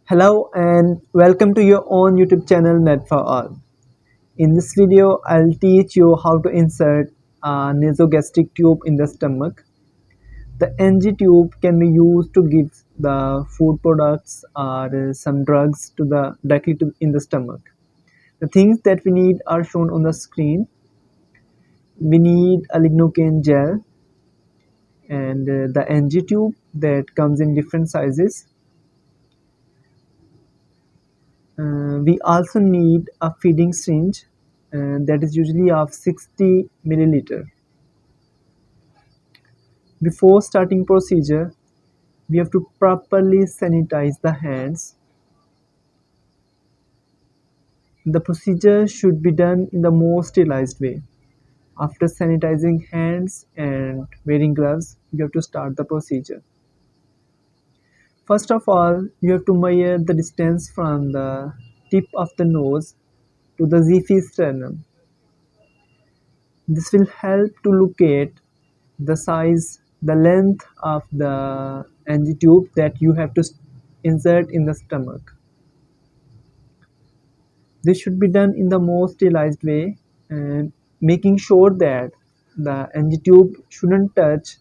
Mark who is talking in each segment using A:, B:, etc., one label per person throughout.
A: Hello and welcome to your own YouTube channel Med for All. In this video, I'll teach you how to insert a nasogastric tube in the stomach. The NG tube can be used to give the food products or some drugs directly in the stomach. The things that we need are shown on the screen. We need a lignocaine gel and the NG tube that comes in different sizes. We also need a feeding syringe that is usually of 60 milliliter. Before starting procedure, we have to properly sanitize the hands. The procedure should be done in the most sterilized way. After sanitizing hands and wearing gloves, you have to start the procedure. First of all, you have to measure the distance from the tip of the nose to the Xiphi sternum. This will help to locate the size, the length of the NG tube that you have to insert in the stomach. This should be done in the most sterilized way and making sure that the NG tube shouldn't touch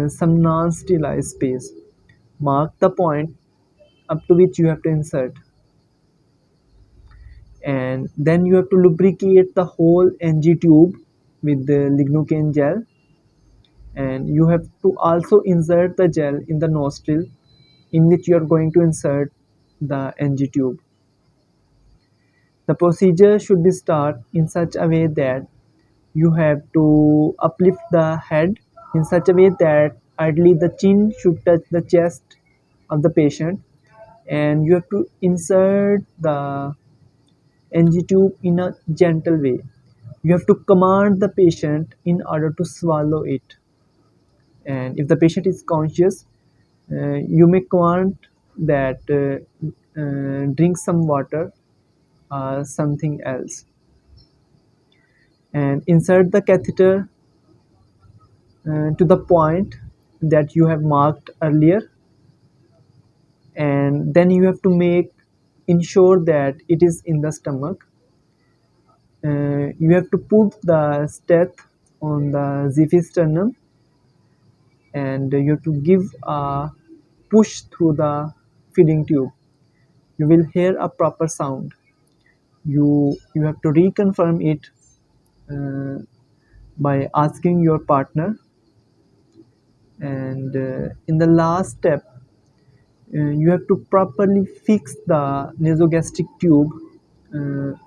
A: some non-sterilized space. Mark the point up to which you have to insert, and then you have to lubricate the whole NG tube with the lignocaine gel, and you have to also insert the gel in the nostril in which you are going to insert the NG tube. The procedure should be started in such a way that you have to uplift the head in such a way that ideally the chin should touch the chest of the patient, and you have to insert the NG tube in a gentle way. You have to command the patient in order to swallow it, and if the patient is conscious, you may command that drink some water or something else, and insert the catheter to the point that you have marked earlier, and then you have to ensure that it is in the stomach. You have to put the stent on the Xiphi sternum, and you have to give a push through the feeding tube. You will hear a proper sound. You have to reconfirm it uh, by asking your partner, and in the last step you have to properly fix the nasogastric tube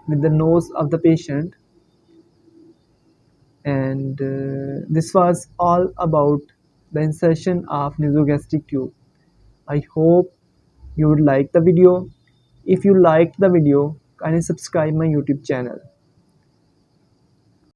A: with the nose of the patient, and this was all about the insertion of nasogastric tube. I hope you would like the video. If you liked the video, kindly subscribe my YouTube channel.